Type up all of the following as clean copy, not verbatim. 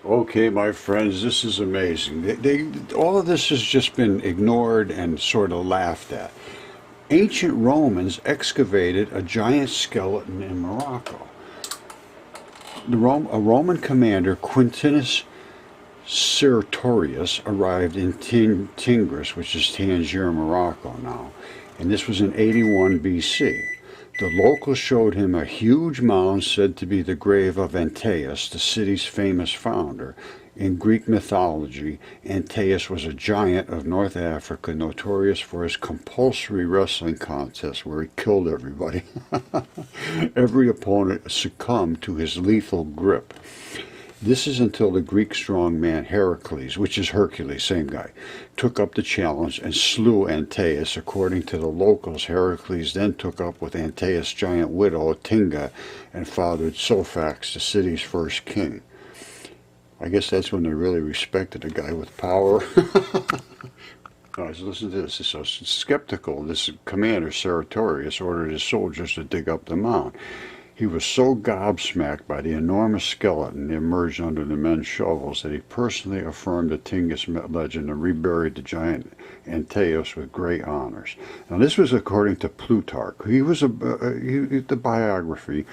Okay, my friends, this is amazing. All of this has just been ignored and sort of laughed at. Ancient Romans excavated a giant skeleton in Morocco. A Roman commander, Quintus Sertorius, arrived in Tingis, which is Tangier, Morocco now, and this was in 81 BC. The locals showed him a huge mound said to be the grave of Antaeus, the city's famous founder. In Greek mythology, Antaeus was a giant of North Africa, notorious for his compulsory wrestling contest where he killed everybody. Every opponent succumbed to his lethal grip. This is until the Greek strongman Heracles, which is Hercules, same guy, took up the challenge and slew Antaeus. According to the locals, Heracles then took up with Antaeus' giant widow, Tinga, and fathered Sophax, the city's first king. I guess that's when they really respected a guy with power. Guys, listen to this. It's so skeptical. This commander, Sertorius, ordered his soldiers to dig up the mound. He was so gobsmacked by the enormous skeleton emerged under the men's shovels that he personally affirmed the Tingis legend and reburied the giant Antaeus with great honors. Now, this was according to Plutarch. He was the biography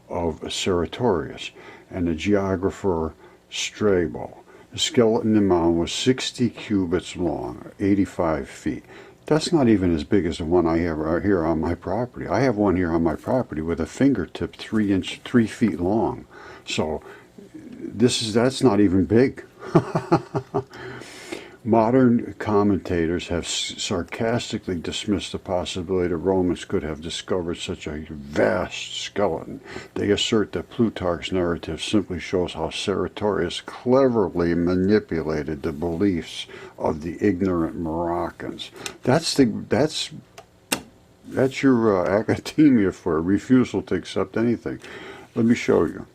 of Sertorius, and the geographer Strabo. The skeleton in the mound was 60 cubits long, 85 feet. That's not even as big as the one I have right here on my property. I have one here on my property with a fingertip 3 feet long. So that's not even big. Modern commentators have sarcastically dismissed the possibility the Romans could have discovered such a vast skeleton. They assert that Plutarch's narrative simply shows how Sertorius cleverly manipulated the beliefs of the ignorant Moroccans. That's your academia for a refusal to accept anything. Let me show you.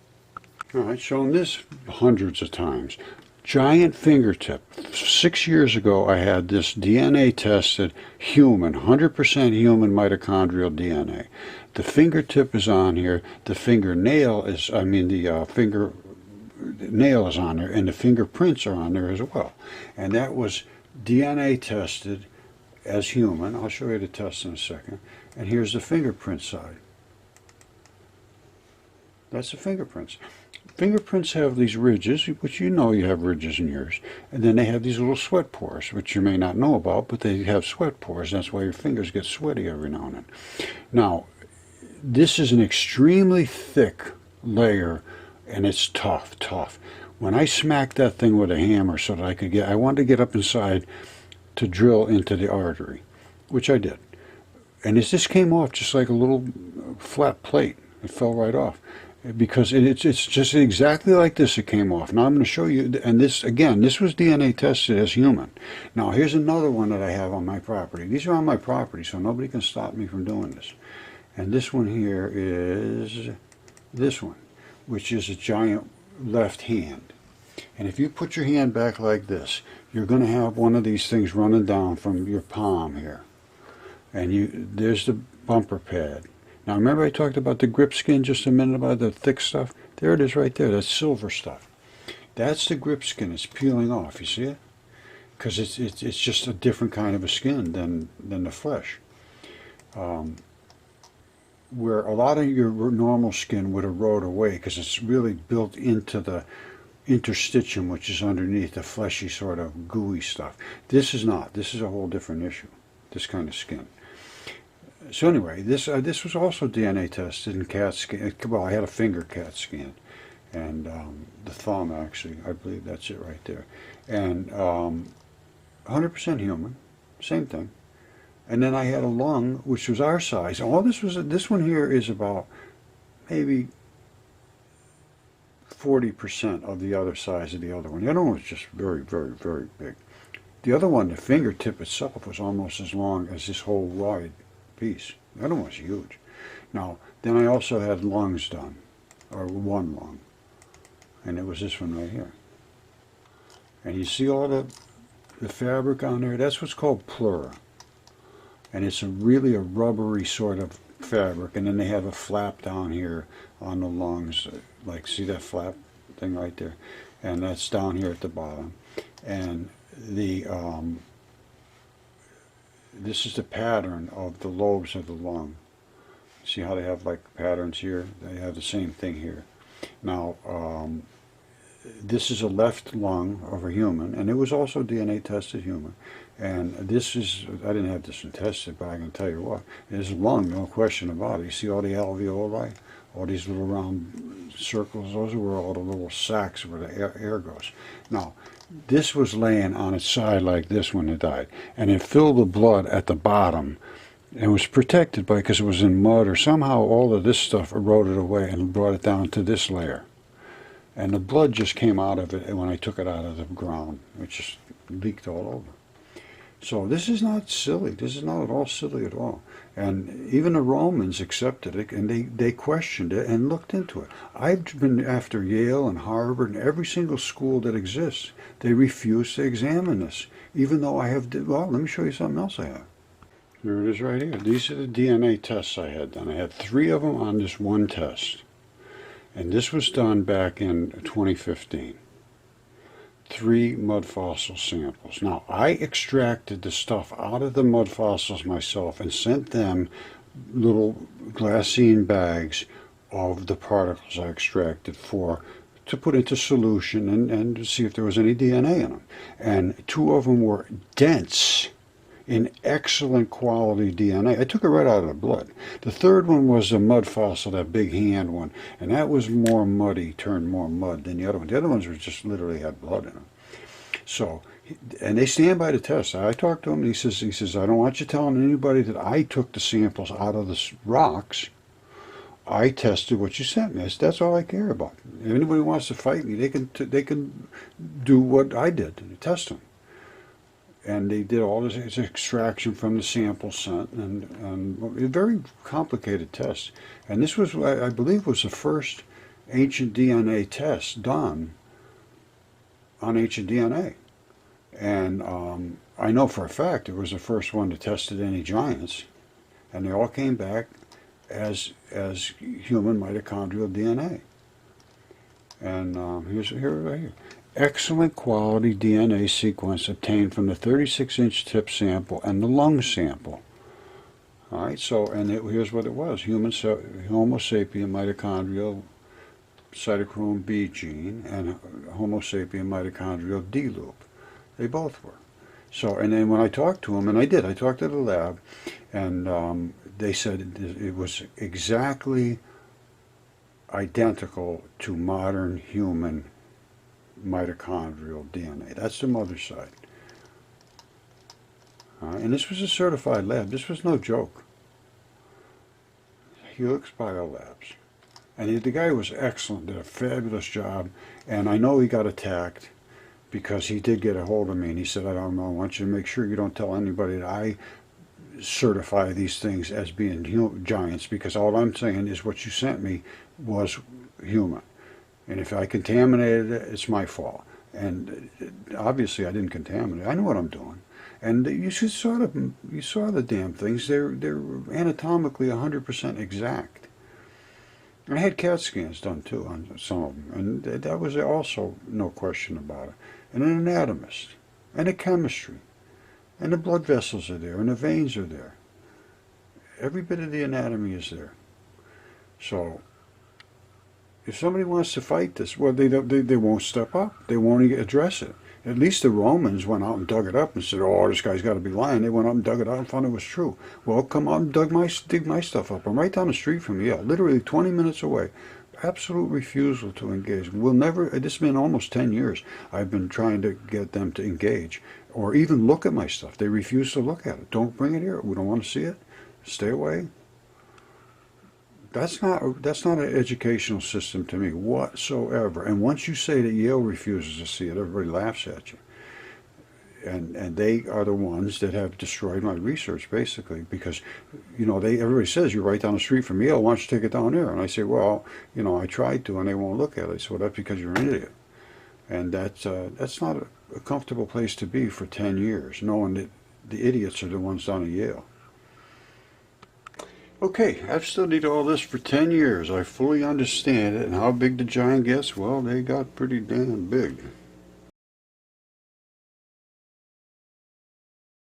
All right, shown this hundreds of times. Giant fingertip. 6 years ago, I had this DNA tested human, 100% human mitochondrial DNA. The fingertip is on here. The fingernail is, the fingernail is on there, and the fingerprints are on there as well. And that was DNA tested as human. I'll show you the test in a second. And here's the fingerprint side. That's the fingerprints. Fingerprints have these ridges, which you know you have ridges in yours, and then they have these little sweat pores, which you may not know about, but they have sweat pores. That's why your fingers get sweaty every now and then. Now, this is an extremely thick layer, and it's tough. When I smacked that thing with a hammer so that I wanted to get up inside to drill into the artery, which I did. And this came off just like a little flat plate. It fell right off. Because it's just exactly like this it came off. Now I'm going to show you, and this was DNA tested as human. Now here's another one that I have on my property. These are on my property, so nobody can stop me from doing this. And this one here is this one, which is a giant left hand. And if you put your hand back like this, you're going to have one of these things running down from your palm here. And there's the bumper pad. Now remember I talked about the grip skin just a minute about the thick stuff? There it is right there, that's silver stuff. That's the grip skin, it's peeling off, you see it? Because it's just a different kind of a skin than the flesh. Where a lot of your normal skin would erode away because it's really built into the interstitium, which is underneath the fleshy sort of gooey stuff. This is not, this is a whole different issue, this kind of skin. So anyway, this was also DNA tested in CAT scan. Well, I had a finger CAT scan, and the thumb actually, I believe that's it right there, and 100% human, same thing. And then I had a lung, which was our size. All this one here is about maybe 40% of the other size of the other one. The other one was just very, very, very big. The other one, the fingertip itself, was almost as long as this whole wide piece. The other one was huge. Now, then I also had lungs done, or one lung, and it was this one right here. And you see all the fabric on there? That's what's called pleura. And it's really a rubbery sort of fabric, and then they have a flap down here on the lungs, like see that flap thing right there? and that's down here at the bottom. And the this is the pattern of the lobes of the lung. See how they have like patterns here? They have the same thing here. Now, this is a left lung of a human, and it was also DNA tested human. And this is, I didn't have this one tested, but I can tell you what, it is a lung, no question about it. You see all the alveoli, all these little round circles, those are where all the little sacs where the air goes. Now, this was laying on its side like this when it died, and it filled with blood at the bottom, and was protected by, because it was in mud, or somehow all of this stuff eroded away and brought it down to this layer. And the blood just came out of it when I took it out of the ground. It just leaked all over. So this is not silly. This is not at all silly at all. And even the Romans accepted it, and they questioned it and looked into it. I've been after Yale and Harvard and every single school that exists. They refuse to examine this, even though I have, well, let me show you something else I have. Here it is right here. These are the DNA tests I had done. I had 3 of them on this one test. And this was done back in 2015. 3 mud fossil samples. Now, I extracted the stuff out of the mud fossils myself and sent them little glassine bags of the particles I extracted to put into solution and to see if there was any DNA in them. And 2 of them were dense in excellent quality DNA. I took it right out of the blood. The 3rd one was a mud fossil, that big hand one, and that was more muddy, turned more mud than the other one. The other ones were just literally had blood in them. So, and they stand by the test. I talked to him, and he says, I don't want you telling anybody that I took the samples out of the rocks. I tested what you sent me. I said, that's all I care about. If anybody wants to fight me, they can do what I did, test them. And they did all this extraction from the sample sent, and a very complicated test. And this was, I believe, was the first ancient DNA test done on ancient DNA. And I know for a fact it was the first one that tested any giants, and they all came back as human mitochondrial DNA. And here right here. Excellent quality DNA sequence obtained from the 36-inch tip sample and the lung sample. All right, so, and here's what it was. Homo sapien mitochondrial cytochrome B gene and Homo sapien mitochondrial D loop. They both were. So, and then when I talked to them, and I talked to the lab, and they said it was exactly identical to modern human mitochondrial DNA. That's the mother side. And this was a certified lab. This was no joke. Helix Biolabs. And the guy was excellent, did a fabulous job. And I know he got attacked because he did get a hold of me, and he said, I don't know, I want you to make sure you don't tell anybody that I certify these things as being giants, because all I'm saying is what you sent me was human. And if I contaminated it, it's my fault. And obviously I didn't contaminate it. I know what I'm doing. And you saw the damn things. They're anatomically 100% exact. I had CAT scans done too on some of them, and that was also no question about it. And an anatomist, and a chemistry, and the blood vessels are there, and the veins are there. Every bit of the anatomy is there. So, if somebody wants to fight this, well, they won't step up. They won't address it. At least the Romans went out and dug it up and said, oh, this guy's got to be lying. They went up and dug it out and found it was true. Well, come on, dig my stuff up. I'm right down the street from Yale, literally 20 minutes away. Absolute refusal to engage. We'll never, this has been almost 10 years. I've been trying to get them to engage or even look at my stuff. They refuse to look at it. Don't bring it here. We don't want to see it. Stay away. That's not an educational system to me whatsoever. And once you say that Yale refuses to see it, everybody laughs at you. And they are the ones that have destroyed my research, basically, because, you know, everybody says, you're right down the street from Yale, why don't you take it down there? And I say, well, you know, I tried to, and they won't look at it. So that's because you're an idiot. And that's not a comfortable place to be for 10 years, knowing that the idiots are the ones down at Yale. Okay, I've studied all this for 10 years. I fully understand it, and how big the giant gets, well, they got pretty damn big.